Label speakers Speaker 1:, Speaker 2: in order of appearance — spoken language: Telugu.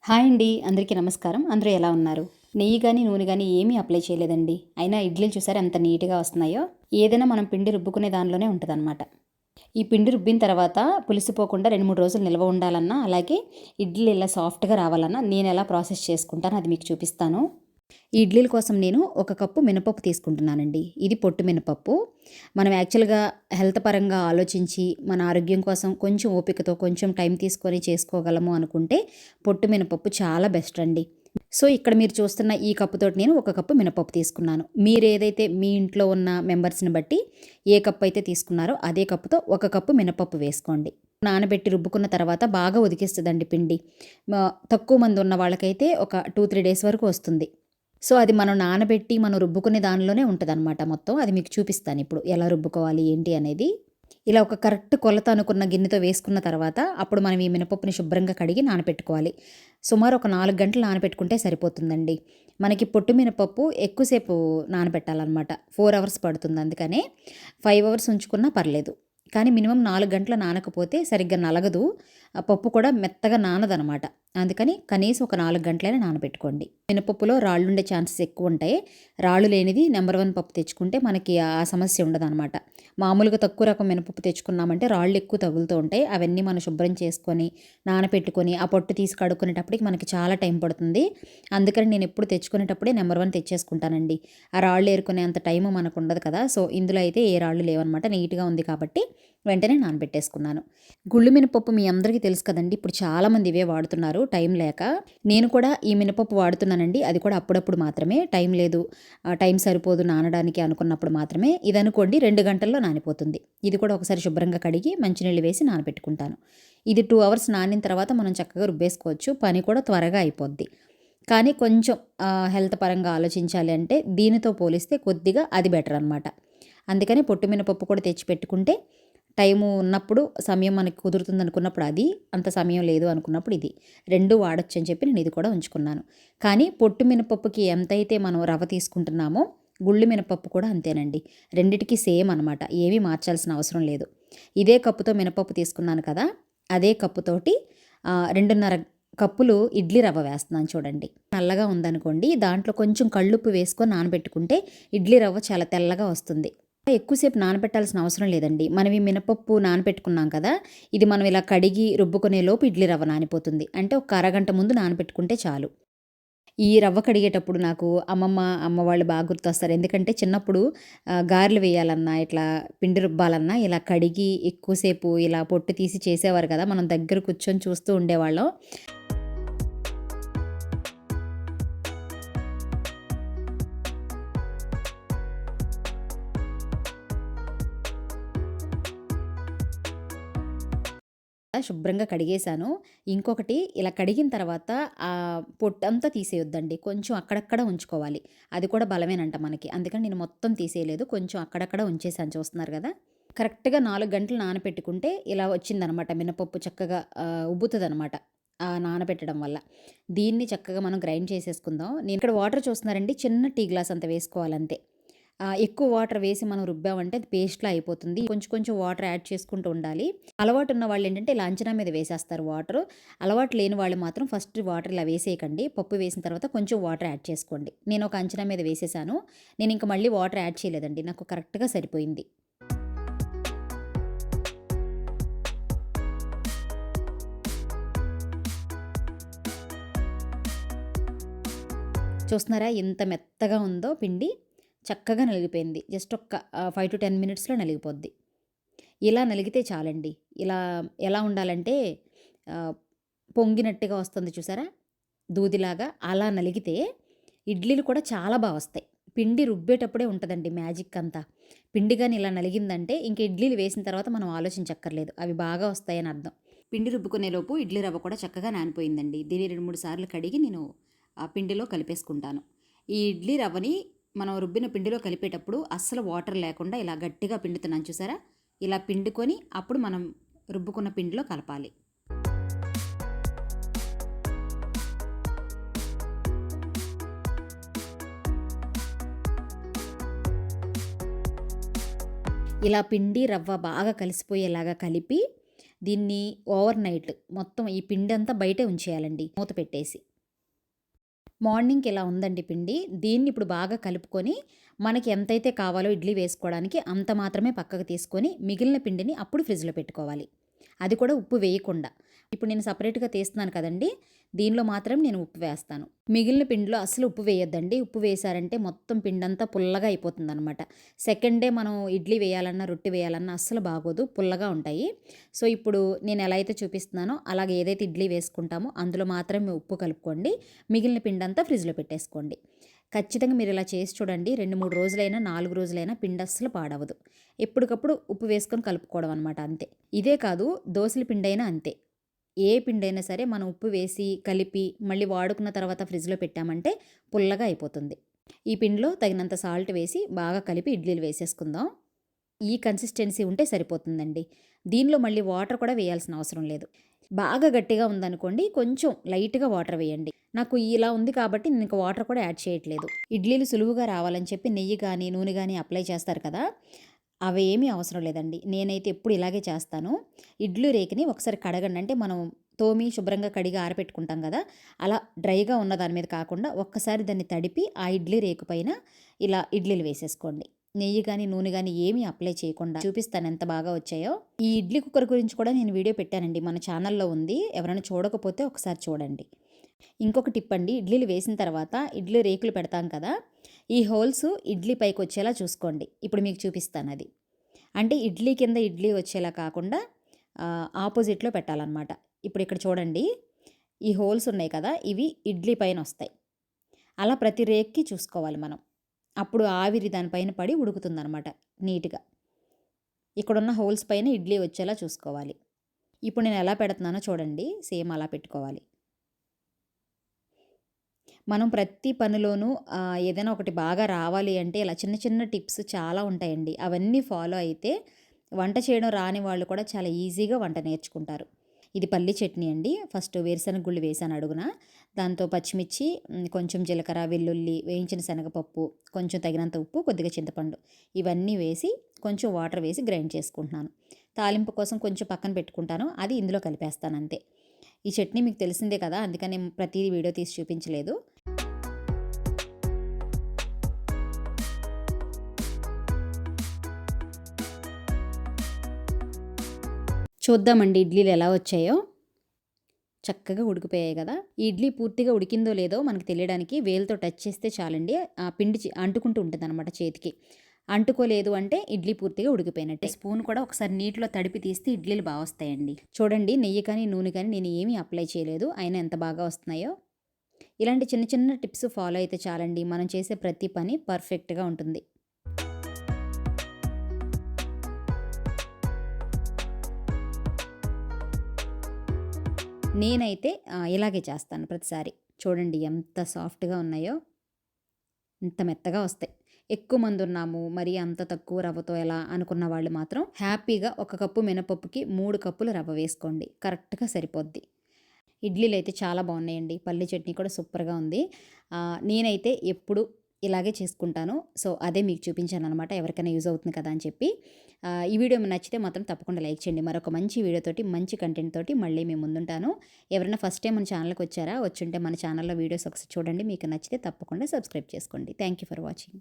Speaker 1: హాయ్ అండి, అందరికీ నమస్కారం. అందరూ ఎలా ఉన్నారు? నెయ్యి కానీ నూనె కానీ ఏమీ అప్లై చేయలేదండి. అయినా ఇడ్లీలు చూసారా ఎంత నీట్గా వస్తున్నాయో. ఏదైనా మనం పిండి రుబ్బుకునే దానిలోనే ఉంటుందన్నమాట. ఈ పిండి రుబ్బిన తర్వాత పులిసిపోకుండా 2-3 రోజులు నిల్వ ఉండాలన్నా, అలాగే ఇడ్లీ ఇలా సాఫ్ట్గా రావాలన్నా నేను ఎలా ప్రాసెస్ చేసుకుంటానో అది మీకు చూపిస్తాను. ఈ ఇడ్లీల కోసం నేను 1 కప్పు మినపప్పు తీసుకుంటున్నానండి. ఇది పొట్టు మినపప్పు. మనం యాక్చువల్‌గా హెల్త్ పరంగా ఆలోచించి, మన ఆరోగ్యం కోసం కొంచెం ఓపికతో, కొంచెం టైం తీసుకొని చేసుకోగలము అనుకుంటే పొట్టు మినపప్పు చాలా బెస్ట్ అండి. సో, ఇక్కడ మీరు చూస్తున్న ఈ కప్పుతోటి నేను 1 కప్పు మినపప్పు తీసుకున్నాను. మీరేదైతే మీ ఇంట్లో ఉన్న మెంబర్స్‌ని బట్టి ఏ కప్ అయితే తీసుకున్నారో అదే కప్పుతో 1 కప్పు మినపప్పు వేసుకోండి. నానబెట్టి రుబ్బుకున్న తర్వాత బాగా ఉదికిస్తదండి పిండి. తక్కువ మంది ఉన్న వాళ్ళకైతే ఒక 2-3 డేస్ వరకు వస్తుంది. సో, అది మనం నానబెట్టి మనం రుబ్బుకునే దానిలోనే ఉంటదనమాట మొత్తం. అది మీకు చూపిస్తానిప్పుడు ఎలా రుబ్బుకోవాలి ఏంటి అనేది. ఇలా ఒక కరెక్ట్ కొలత అనుకున్న గిన్నెతో వేసుకున్న తర్వాత అప్పుడు మనం ఈ మినపప్పుని శుభ్రంగా కడిగి నానపెట్టుకోవాలి. సుమారు ఒక 4 గంటలు నానపెట్టుకుంటే సరిపోతుందండి. మనకి పొట్టు మినపప్పు ఎక్కువసేపు నానబెట్టాలనమాట. 4 అవర్స్ పడుతుంది. అందుకనే 5 అవర్స్ ఉంచుకున్నా పర్లేదు. కానీ మినిమం 4 గంటలు నానకపోతే సరిగ్గా నలగదు. ఆ పప్పు కూడా మెత్తగా నానదనమాట. అందుకని కనీసం ఒక 4 గంటలైనా నానబెట్టుకోండి. మినపప్పులో రాళ్ళుండే ఛాన్సెస్ ఎక్కువుంటాయి. రాళ్ళు లేనిది నంబర్ 1 పప్పు తెచ్చుకుంటే మనకి ఆ సమస్య ఉండదనమాట. మామూలుగా తక్కువ రకం మినపప్పు తెచ్చుకున్నామంటే రాళ్ళు ఎక్కువ తగులుతూ ఉంటాయి. అవన్నీ మనం శుభ్రం చేసుకొని, నానపెట్టుకొని, ఆ పొట్టు తీసి కడుక్కునేటప్పటికి మనకి చాలా టైం పడుతుంది. అందుకని నేను ఎప్పుడు తెచ్చుకునేటప్పుడే నంబర్ 1 తెచ్చేసుకుంటానండి. ఆ రాళ్ళు ఏరుకునే అంత టైము మనకు ఉండదు కదా! సో, ఇందులో అయితే ఏ రాళ్ళు లేవనమాట. నీట్‌గా ఉంది కాబట్టి వెంటనే నానబెట్టేసుకున్నాను. గుళ్ళు మినపప్పు మీ అందరికీ తెలుసు కదండీ! ఇప్పుడు చాలామంది ఇవే వాడుతున్నారు టైం లేక. నేను కూడా ఈ మినపప్పు వాడుతున్నానండి. అది కూడా అప్పుడప్పుడు మాత్రమే. టైం లేదు, టైం సరిపోదు నానడానికి అనుకున్నప్పుడు మాత్రమే. ఇదనుకోండి 2 గంటల్లో నానిపోతుంది. ఇది కూడా ఒకసారి శుభ్రంగా కడిగి మంచినీళ్ళు వేసి నానబెట్టుకుంటాను. ఇది 2 అవర్స్ నానిన తర్వాత మనం చక్కగా రుబ్బేసుకోవచ్చు. పని కూడా త్వరగా అయిపోద్ది. కానీ కొంచెం హెల్త్ పరంగా ఆలోచించాలి అంటే దీనితో పోలిస్తే కొద్దిగా అది బెటర్ అనమాట. అందుకని పొట్టు మినపప్పు కూడా తెచ్చి పెట్టుకుంటే టైము ఉన్నప్పుడు, సమయం మనకి కుదురుతుంది అనుకున్నప్పుడు అది, అంత సమయం లేదు అనుకున్నప్పుడు ఇది. 2 వాడొచ్చు అని చెప్పి నేను ఇది కూడా ఉంచుకున్నాను. కానీ పొట్టు మినపప్పుకి ఎంతైతే మనం రవ్వ తీసుకుంటున్నామో గుళ్ళు మినపప్పు కూడా అంతేనండి. రెండిటికి సేమ్ అనమాట. ఏమీ మార్చాల్సిన అవసరం లేదు. ఇదే కప్పుతో మినపప్పు తీసుకున్నాను కదా! అదే కప్పుతోటి 2:30 కప్పులు ఇడ్లీ రవ్వ వేస్తున్నాను చూడండి. నల్లగా ఉందనుకోండి దాంట్లో కొంచెం కళ్ళుప్పు వేసుకొని నానబెట్టుకుంటే ఇడ్లీ రవ్వ చాలా తెల్లగా వస్తుంది. ఎక్కువసేపు నానబెట్టాల్సిన అవసరం లేదండి. మనం ఈ మినపప్పు నానబెట్టుకున్నాం కదా! ఇది మనం ఇలా కడిగి రుబ్బుకునే లోపు ఇడ్లీ రవ్వ నానిపోతుంది. అంటే ఒక అరగంట ముందు నానబెట్టుకుంటే చాలు. ఈ రవ్వ కడిగేటప్పుడు నాకు అమ్మ వాళ్ళు బాగా గుర్తొస్తారు. ఎందుకంటే చిన్నప్పుడు గారెలు వేయాలన్నా, ఇట్లా పిండి రుబ్బాలన్నా ఇలా కడిగి ఎక్కువసేపు ఇలా పొట్టు తీసి చేసేవారు కదా! మనం దగ్గర కూర్చొని చూస్తూ ఉండేవాళ్ళం. శుభ్రంగా కడిగేశాను. ఇంకొకటి ఇలా కడిగిన తర్వాత పొట్టంతా తీసేయొద్దండి. కొంచెం అక్కడక్కడ ఉంచుకోవాలి. అది కూడా బలమేనంట మనకి. అందుకని నేను మొత్తం తీసేయలేదు. కొంచెం అక్కడక్కడ ఉంచేసాను చూస్తున్నారు గదా! కరెక్ట్‌గా 4 గంటలు నానపెట్టుకుంటే ఇలా వచ్చిందనమాట. మినపప్పు చక్కగా ఉబ్బుతదనమాట. నానబెట్టడం వల్ల. దీన్ని చక్కగా మనం గ్రైండ్ చేసేసుకుందాం. నేను ఇక్కడ వాటర్ చూస్తున్నారండి. చిన్న టీ గ్లాస్ అంత వేసుకోవాలంతే. ఎక్కువ వాటర్ వేసి మనం రుబ్బామంటే అది పేస్ట్‌లా అయిపోతుంది. కొంచెం కొంచెం వాటర్ యాడ్ చేసుకుంటూ ఉండాలి. అలవాటు ఉన్న వాళ్ళేంటంటే ఇలా అంచనా మీద వేసేస్తారు వాటరు. అలవాటు లేని వాళ్ళు మాత్రం ఫస్ట్ వాటర్ ఇలా వేసేయకండి. పప్పు వేసిన తర్వాత కొంచెం వాటర్ యాడ్ చేసుకోండి. నేను ఒక అంచనా మీద వేసేసాను. నేను ఇంక మళ్ళీ వాటర్ యాడ్ చేయలేదండి. నాకు కరెక్ట్‌గా సరిపోయింది. చూస్తున్నారా ఎంత మెత్తగా ఉందో పిండి. చక్కగా నలిగిపోయింది. జస్ట్ ఒక్క 5-10 మినిట్స్‌లో నలిగిపోద్ది. ఇలా నలిగితే చాలండి. ఇలా ఎలా ఉండాలంటే ఆహ్, పొంగినట్టుగా వస్తుంది చూసారా? దూదిలాగా అలా నలిగితే ఇడ్లీలు కూడా చాలా వస్తాయి. పిండి రుబ్బేటప్పుడే ఉంటదండి మ్యాజిక్ అంతా. పిండి గాని ఇలా నలిగిందంటే ఇంక ఇడ్లీలు వేసిన తర్వాత మనం ఆలోచించక్కర్లేదు. అవి బాగా వస్తాయని అర్థం. పిండి రుబ్బుకునేలోపు ఇడ్లీ రవ్వ కూడా చక్కగా నానిపోయిందండి. దీన్ని 2, 3 సార్లు కడిగి నేను ఆ పిండిలో కలిపేసుకుంటాను. ఈ ఇడ్లీ రవ్వని మనం రుబ్బిన పిండిలో కలిపేటప్పుడు అస్సలు వాటర్ లేకుండా ఇలా గట్టిగా పిండుతున్నాను చూసారా? ఇలా పిండుకొని అప్పుడు మనం రుబ్బుకున్న పిండిలో కలపాలి. ఇలా పిండి రవ్వ బాగా కలిసిపోయేలాగా కలిపి దీన్ని ఓవర్ నైట్ మొత్తం ఈ పిండి అంతా బయటే ఉంచేయాలండి మూత పెట్టేసి. మార్నింగ్‌కి ఇలా ఉందండి పిండి. దీన్ని ఇప్పుడు బాగా కలుపుకొని మనకి ఎంతైతే కావాలో ఇడ్లీ వేసుకోవడానికి అంత మాత్రమే పక్కకు తీసుకొని మిగిలిన పిండిని అప్పుడు ఫ్రిడ్జ్‌లో పెట్టుకోవాలి. అది కూడా ఉప్పు వేయకుండా. ఇప్పుడు నేను సెపరేట్‌గా తీస్తున్నాను కదండీ! దీనిలో మాత్రం నేను ఉప్పు వేస్తాను. మిగిలిన పిండిలో అస్సలు ఉప్పు వేయొద్దండి. ఉప్పు వేశారంటే మొత్తం పిండంతా పుల్లగా అయిపోతుందనమాట. సెకండ్ డే మనం ఇడ్లీ వేయాలన్నా, రొట్టె వేయాలన్నా అస్సలు బాగోదు. పుల్లగా ఉంటాయి. సో, ఇప్పుడు నేను ఎలా అయితే చూపిస్తున్నానో అలాగే ఏదైతే ఇడ్లీ వేసుకుంటామో అందులో మాత్రమే ఉప్పు కలుపుకోండి. మిగిలిన పిండంతా ఫ్రిడ్జ్‌లో పెట్టేసుకోండి. ఖచ్చితంగా మీరు ఇలా చేసి చూడండి. 2, 3 రోజులైనా, 4 రోజులైనా పిండి అస్సలు పాడవదు. ఎప్పటికప్పుడు ఉప్పు వేసుకొని కలుపుకోవడం అనమాట అంతే. ఇదే కాదు దోసల పిండైనా అంతే. ఏ పిండైనా సరే మనం ఉప్పు వేసి, కలిపి, మళ్ళీ వాడుకున్న తర్వాత ఫ్రిడ్జ్‌లో పెట్టామంటే పుల్లగా అయిపోతుంది. ఈ పిండిలో తగినంత సాల్ట్ వేసి బాగా కలిపి ఇడ్లీలు వేసేసుకుందాం. ఈ కన్సిస్టెన్సీ ఉంటే సరిపోతుందండి. దీనిలో మళ్ళీ వాటర్ కూడా వేయాల్సిన అవసరం లేదు. బాగా గట్టిగా ఉందనుకోండి కొంచెం లైట్‌గా వాటర్ వేయండి. నాకు ఇలా ఉంది కాబట్టి నేను ఇంక వాటర్ కూడా యాడ్ చేయట్లేదు. ఇడ్లీలు సులువుగా రావాలని చెప్పి నెయ్యి గానీ, నూనె గానీ అప్లై చేస్తారు కదా! అవేమీ అవసరం లేదండి. నేనైతే ఎప్పుడు ఇలాగే చేస్తాను. ఇడ్లీ రేకుని ఒకసారి కడగండి. అంటే మనం తోమి శుభ్రంగా కడిగి ఆరబెట్టుకుంటాం కదా! అలా డ్రైగా ఉన్న దాని మీద కాకుండా ఒక్కసారి దాన్ని తడిపి ఆ ఇడ్లీ రేకు పైన ఇలా ఇడ్లీలు వేసేసుకోండి. నెయ్యి గానీ, నూనె గానీ ఏమీ అప్లై చేయకుండా చూపిస్తాను ఎంత బాగా వచ్చాయో. ఈ ఇడ్లీ కుక్కర్ గురించి కూడా నేను వీడియో పెట్టానండి. మన ఛానల్‌లో ఉంది. ఎవరైనా చూడకపోతే ఒకసారి చూడండి. ఇంకొక టిప్ అండి. ఇడ్లీలు వేసిన తర్వాత ఇడ్లీ రేకులు పెడతాం కదా! ఈ హోల్స్ ఇడ్లీ పైకొచ్చేలా చూసుకోండి. ఇప్పుడు మీకు చూపిస్తానది. అంటే ఇడ్లీ కింద ఇడ్లీ వచ్చేలా కాకుండా ఆపోజిట్‌లో పెట్టాలనమాట. ఇప్పుడు ఇక్కడ చూడండి. ఈ హోల్స్ ఉన్నాయి కదా! ఇవి ఇడ్లీ పైనొస్తాయి. అలా ప్రతి రేక్‌కి చూసుకోవాలి మనం. అప్పుడు ఆవిరి దానిపైన పడి ఉడుకుతుందనమాట నీట్‌గా. ఇక్కడున్న హోల్స్ పైన ఇడ్లీ వచ్చేలా చూసుకోవాలి. ఇప్పుడు నేను ఎలా పెడుతున్నానో చూడండి. సేమ్ అలా పెట్టుకోవాలి. మనం ప్రతి పనిలోనూ ఏదైనా ఒకటి బాగా రావాలి అంటే ఇలా చిన్న చిన్న టిప్స్ చాలా ఉంటాయండి. అవన్నీ ఫాలో అయితే వంట చేయడం రాని వాళ్ళు కూడా చాలా ఈజీగా వంట నేర్చుకుంటారు. ఇది పల్లి చట్నీ అండి. ఫస్ట్ వేరుశనగ గుళ్ళు వేసాను అడుగున. దాంతో పచ్చిమిర్చి, కొంచెం జీలకర్ర, వెల్లుల్లి, వేయించిన శనగపప్పు, కొంచెం తగినంత ఉప్పు, కొద్దిగా చింతపండు ఇవన్నీ వేసి కొంచెం వాటర్ వేసి గ్రైండ్ చేసుకుంటున్నాను. తాలింపు కోసం కొంచెం పక్కన పెట్టుకుంటాను. అది ఇందులో కలిపేస్తాను అంతే. ఈ చట్నీ మీకు తెలిసిందే కదా! అందుకని ప్రతి వీడియో తీసి చూపించలేదు. చూద్దామండి ఇడ్లీలు ఎలా వచ్చాయో. చక్కగా ఉడికిపోయాయి కదా! ఈ ఇడ్లీ పూర్తిగా ఉడికిందో లేదో మనకు తెలియడానికి వేలుతో టచ్ చేస్తే చాలండి. ఆ పిండి అంటుకుంటూ ఉంటుందన్నమాట చేతికి. అంటుకోలేదు అంటే ఇడ్లీ పూర్తిగా ఉడికిపోయినట్టే. స్పూన్ కూడా ఒకసారి నీటిలో తడిపి తీస్తే ఇడ్లీలు బాగా వస్తాయండి. చూడండి నెయ్యి కానీ, నూనె కానీ నేను ఏమీ అప్లై చేయలేదు. అయినా ఎంత బాగా వస్తున్నాయో. ఇలాంటి చిన్న చిన్న టిప్స్ ఫాలో అయితే చాలండి. మనం చేసే ప్రతి పని పర్ఫెక్ట్‌గా ఉంటుంది. నేనైతే ఇలాగే చేస్తాను ప్రతిసారి. చూడండి ఎంత సాఫ్ట్‌గా ఉన్నాయో. ఇంత మెత్తగా వస్తాయి. ఎక్కువ మందున్నాము, మరీ అంత తక్కువ రవ్వతో ఎలా అనుకున్న వాళ్ళు మాత్రం హ్యాపీగా 1 కప్పు మినపప్పుకి 3 కప్పులు రవ్వ వేసుకోండి. కరెక్ట్‌గా సరిపోద్ది. ఇడ్లీలైతే చాలా బాగున్నాయండి. పల్లి చట్నీ కూడా సూపర్‌గా ఉంది. నేనైతే ఎప్పుడు ఇలాగే చేసుకుంటాను. సో, అదే మీకు చూపించాననమాట. ఎవరికైనా యూజ్ అవుతుంది కదా అని చెప్పి. ఈ వీడియో మీకు నచ్చితే మాత్రం తప్పకుండా లైక్ చేయండి. మరొక మంచి వీడియోతోటి, మంచి కంటెంట్ తోటి మళ్ళీ మీ ముందుంటాను. ఎవరైనా ఫస్ట్ టైం మన ఛానల్‌కి వచ్చారా? వచ్చుంటే మన ఛానల్‌లో వీడియోస్ ఒకసారి చూడండి. మీకు నచ్చితే తప్పకుండా సబ్స్క్రైబ్ చేసుకోండి. Thank you for watching.